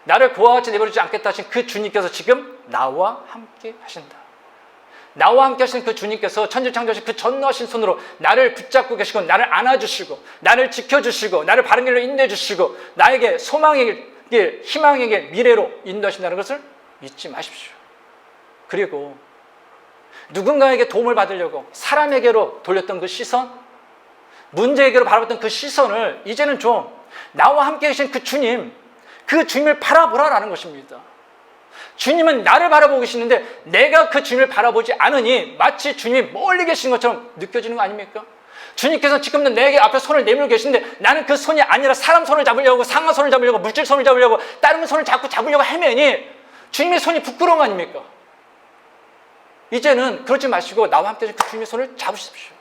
나를 고아와 같이 내버리지 않겠다 하신 그 주님께서 지금 나와 함께 하신다. 나와 함께 하신 그 주님께서 천지창조하신 그 전노하신 손으로 나를 붙잡고 계시고 나를 안아주시고 나를 지켜주시고 나를 바른 길로 인도해주시고 나에게 소망의 길, 희망의 길, 미래로 인도하신다는 것을 잊지 마십시오. 그리고 누군가에게 도움을 받으려고 사람에게로 돌렸던 그 시선, 문제에게로 바라봤던 그 시선을 이제는 좀 나와 함께 계신 그 주님을 바라보라라는 것입니다. 주님은 나를 바라보고 계시는데 내가 그 주님을 바라보지 않으니 마치 주님이 멀리 계신 것처럼 느껴지는 거 아닙니까? 주님께서 지금도 내게 앞에 손을 내밀고 계시는데 나는 그 손이 아니라 사람 손을 잡으려고, 상하 손을 잡으려고, 물질 손을 잡으려고, 다른 손을 자꾸 잡으려고 헤매니 주님의 손이 부끄러운 거 아닙니까? 이제는 그러지 마시고 나와 함께 그 주님의 손을 잡으십시오.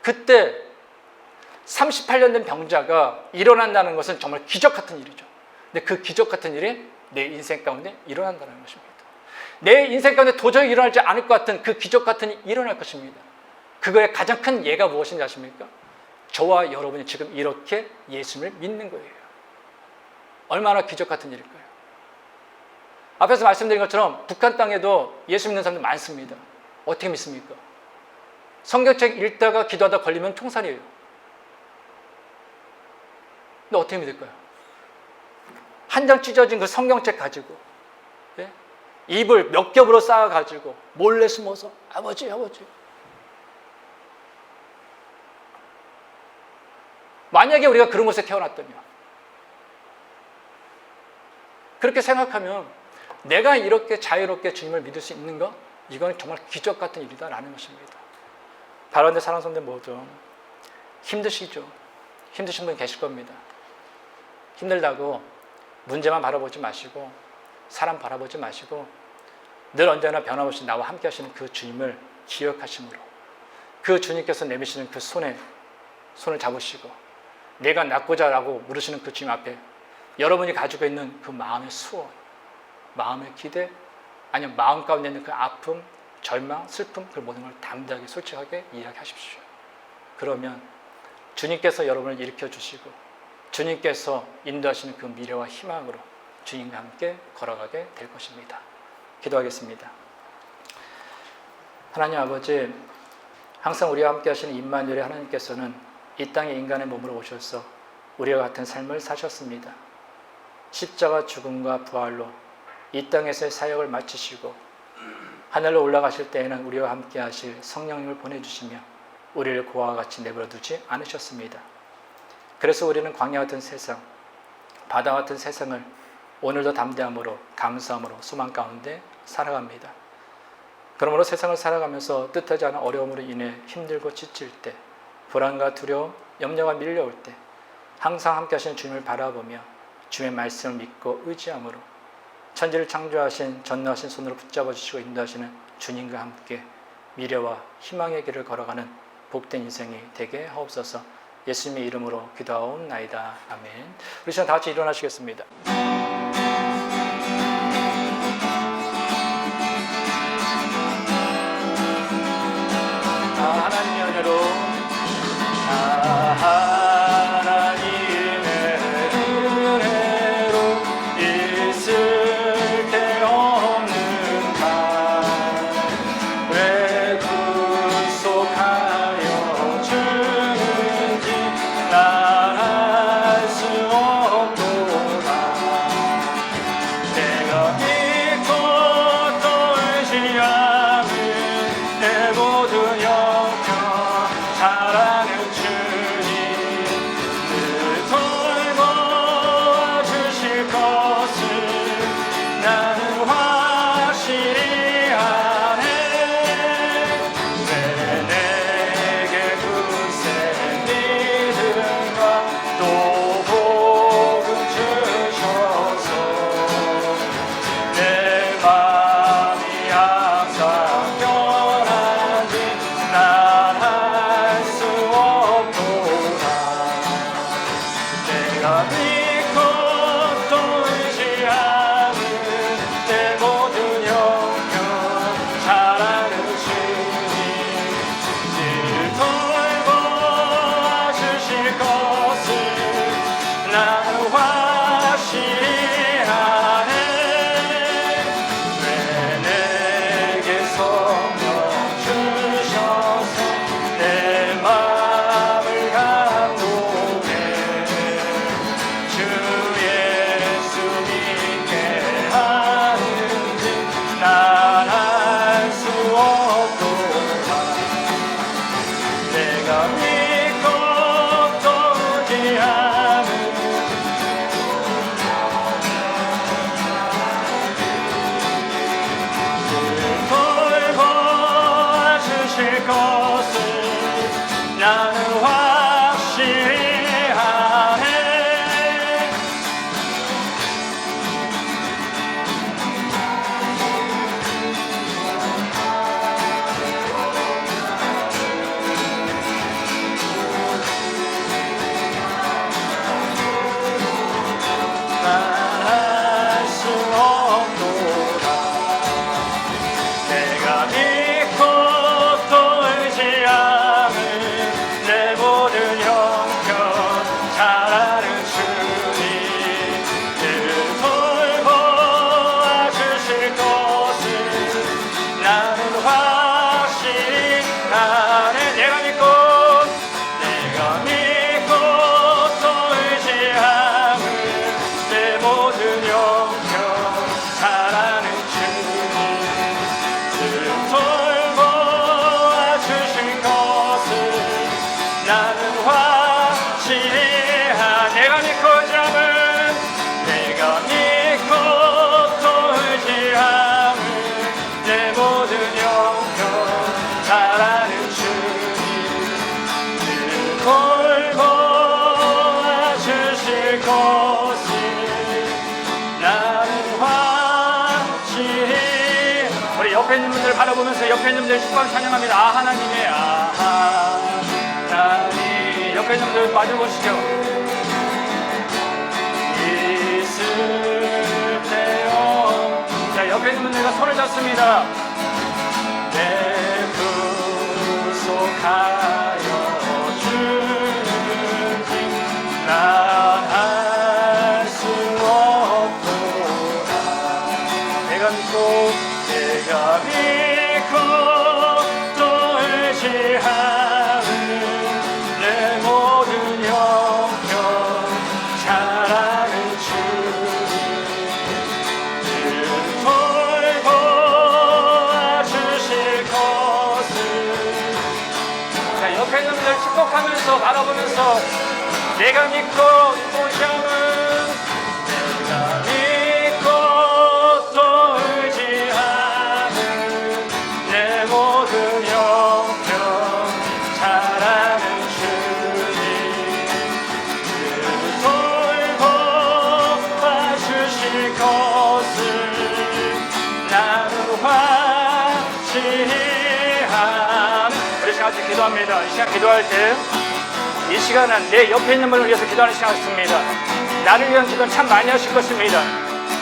그때 38년 된 병자가 일어난다는 것은 정말 기적 같은 일이죠. 근데 그 기적 같은 일이 내 인생 가운데 일어난다는 것입니다. 내 인생 가운데 도저히 일어나지 않을 것 같은 그 기적 같은 일이 일어날 것입니다. 그거의 가장 큰 예가 무엇인지 아십니까? 저와 여러분이 지금 이렇게 예수님을 믿는 거예요. 얼마나 기적 같은 일일까요? 앞에서 말씀드린 것처럼 북한 땅에도 예수 믿는 사람들 많습니다. 어떻게 믿습니까? 성경책 읽다가 기도하다 걸리면 총살이에요. 근데 어떻게 믿을까요? 한 장 찢어진 그 성경책 가지고, 예? 이불 몇 겹으로 쌓아가지고 몰래 숨어서 아버지 만약에 우리가 그런 곳에 태어났다면 그렇게 생각하면 내가 이렇게 자유롭게 주님을 믿을 수 있는가? 이건 정말 기적 같은 일이다라는 것입니다. 바라는데 사랑하는 성도들 모두 힘드시죠? 힘드신 분 계실 겁니다. 힘들다고 문제만 바라보지 마시고 사람 바라보지 마시고 늘 언제나 변함없이 나와 함께 하시는 그 주님을 기억하심으로 그 주님께서 내미시는 그 손을 잡으시고 내가 낫고자 라고 물으시는 그 주님 앞에 여러분이 가지고 있는 그 마음의 수원, 마음의 기대, 아니면 마음 가운데 있는 그 아픔, 절망, 슬픔 그 모든 걸 담대하게 솔직하게 이야기하십시오. 그러면 주님께서 여러분을 일으켜 주시고 주님께서 인도하시는 그 미래와 희망으로 주님과 함께 걸어가게 될 것입니다. 기도하겠습니다. 하나님 아버지, 항상 우리와 함께 하시는 임마누엘의 하나님께서는 이 땅에 인간의 몸으로 오셔서 우리와 같은 삶을 사셨습니다. 십자가 죽음과 부활로 이 땅에서의 사역을 마치시고 하늘로 올라가실 때에는 우리와 함께 하실 성령님을 보내주시며 우리를 고아와 같이 내버려 두지 않으셨습니다. 그래서 우리는 광야 같은 세상, 바다 같은 세상을 오늘도 담대함으로 감사함으로 소망 가운데 살아갑니다. 그러므로 세상을 살아가면서 뜻하지 않은 어려움으로 인해 힘들고 지칠 때, 불안과 두려움, 염려가 밀려올 때 항상 함께 하시는 주님을 바라보며 주의 말씀을 믿고 의지함으로 천지를 창조하신 전능하신 손으로 붙잡아 주시고 인도하시는 주님과 함께 미래와 희망의 길을 걸어가는 복된 인생이 되게 하옵소서. 예수님의 이름으로 기도하옵나이다. 아멘. 우리 시간 다 같이 일어나시겠습니다. 하나님의 은혜로 하나님의 은혜로 있을 데 없는 가 왜 구속하여 주는지 난 알 수 없도다. 내가 믿고 또 의지하는 내 모든 영혼 사랑을 주님 늘 돌보아주실 것을 나는 확실히 아네. 왜 내게 굳센 믿음과 또 복을 주셔서 내 마음이 항상 편한지 난 알 수 없도다. 내가 믿고 또 의지하는 내 모든 영혼 사랑을 주님 늘 돌보아주실 것을 나는 확실히 아네. 왜 내게 성령 주셔서 내 마음을 감동해 주 예수 믿게 하는지 난 알 수 없도다. 내가 믿고 또 의지하는 돌보아주실 것을 나는 확실히 아네. 난 알 수 없도다. 내가 믿고 또 의지하는 내 모든 형편 잘하는 주님 늘 돌보아주실 것을 나는 확실히 아네. 내가 믿고 또 의지하는 내 모든 형편 잘하는 주님 늘 돌보아주실 것을 나는 확실히 내가 믿고 의지함은 내가 믿고 또 의지함은 내 모든 영혼 잘하는 주님 늘 돌보아주실 것을 나는 확실히. 우리 옆에 있는 분들 바라보면서 옆에 있는 분들 축복하며 찬양합니다. 하나님의 하나님. 옆에 있는 분들 마주보시죠. 있을 때요. 자, 옆에 있는 분들과 손을 잡습니다. 내 구속하여 주는지 난 알 수 없도다. 내가 믿고 또 의지하는 내 모든 형편 잘하는 주님 늘 돌보아주실 것을. 자, 옆에 있는 분들 축복하면서 바라보면서 내가 믿고 또 의지함은 내가 믿고 또 의지함은 내 위해서 기도합니다. 이 시간 기도할 때 이 시간은 내 옆에 있는 분을 위해서 기도하는 시간이었습니다. 나를 위한 기도는 참 많이 하실 것입니다.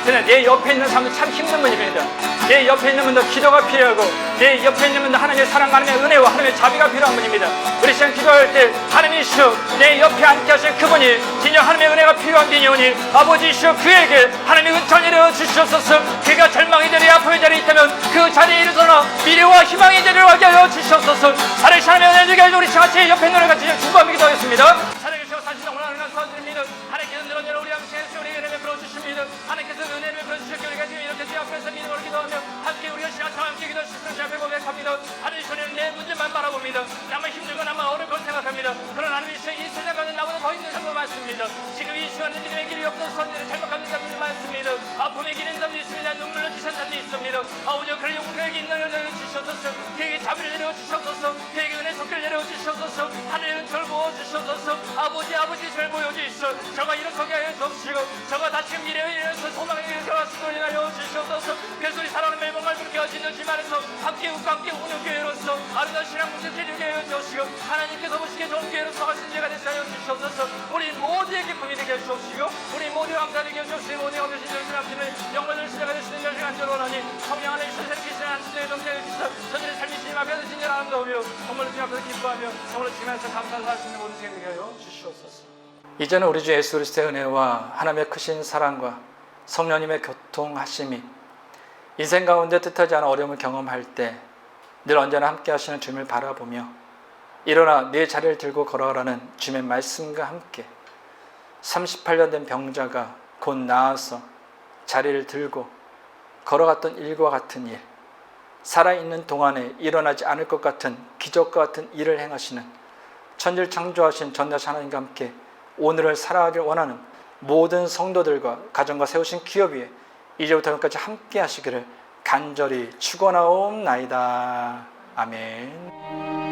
저는 내 옆에 있는 사람도 참 힘든 분입니다. 내 옆에 있는 분도 기도가 필요하고 내 옆에 있는 분도 하나님의 사랑, 하나님의 은혜와 하나님의 자비가 필요한 분입니다. 우리 시간 기도할 때 하나님이시여 내 옆에 앉게 하신 그분이 진정 하나님의 은혜가 필요한 분이오니 아버지이시여 그에게 하나님의 은총을 내려 주시옵소서. 그가 절망의 자리에 아픔의 자리에 있다면 그 자리에 일어서나 미래와 희망의 자리로 가게 하여 주시옵소서. 살아계신 하나님의 은혜를 주게 하여 우리 시간에 옆에 있는 우리가 진정 중보하며 기도하겠습니다. 살아계시고 사실은 오늘 하나님 도와드립니다. 하나님께서 늘어내는 우리 함께해서 우리 은혜를 베풀어주십니다. 하나님께서 은혜를 베풀어주셨기에 우리가 지금 이렇게 제 앞에서 믿음으로 기도하며 함께 우리가 시간처럼 함께 기도하시는 제 앞에 고백합니다. 하나님 저는 내 문제만 바라봅니다. 나만 힘들고 나만 어려울 걸 생각합니다. 그러나 하나님 이 세상 가운데 나보다 더 힘든 사람도 많습니다. 지금 이 시간에 믿음의 길이 없어서 잘못하는 사람들이 많습니다. 아픔의 길인 사람도 있습니다. 눈물로 지신 사람도 있습니다. 아버지 그를 용서에게 있는 여자를 주시옵소서. 그에게 자비를 내려 주시옵소서. 그에게 은혜 속을 내려 주시옵소서. 하늘의 은총을 부어 주시옵소서. 아버지 절 보여주시옵소서. 저가 일어서게 하여 주옵시고 저가 다친 미래에 이어서 소망의 길을 수도에 하여 주시옵소서. 그래서 우리 사랑하는 매번을 그렇게 하시는 집안에서 함께 웃고 함께 우는 교회로서 아름다운 신앙 공동체 되게 하여 주시고 하나님께서 보시기에 좋은 교회로서 하신 죄가 되게 하여 주시옵소서. 우리 모두의 기쁨이 되게 해주옵시고 우리 모두의 감사되게 해주옵시고 모두의 감사되게 해주시는 영광을 시작하 되시는 열심히 안전을 원하니 성령 안에 주신 기시는 안수의 동생을 주시사 저들의 삶이 주님 앞에서 진정 아름다우며 정말로 주님 앞에서 기뻐하며 정말로 주님에서 감사를 할 수 있는 모든 생이 되게 하여 주시옵소서. 이제는 우리 주 예수 그리스도의 은혜와 하나님의 크신 사랑과 성령님의 교통하심이 인생 가운데 뜻하지 않은 어려움을 경험할 때 늘 언제나 함께 하시는 주님을 바라보며 일어나 네 자리를 들고 걸어가라는 주님의 말씀과 함께 38년 된 병자가 곧 나아서 자리를 들고 걸어갔던 일과 같은 일, 살아있는 동안에 일어나지 않을 것 같은 기적과 같은 일을 행하시는 천지를 창조하신 전능하신 하나님과 함께 오늘을 살아가길 원하는 모든 성도들과 가정과 세우신 기업 위에 이제부터 여기까지 함께 하시기를 간절히 축원하옵나이다. 아멘.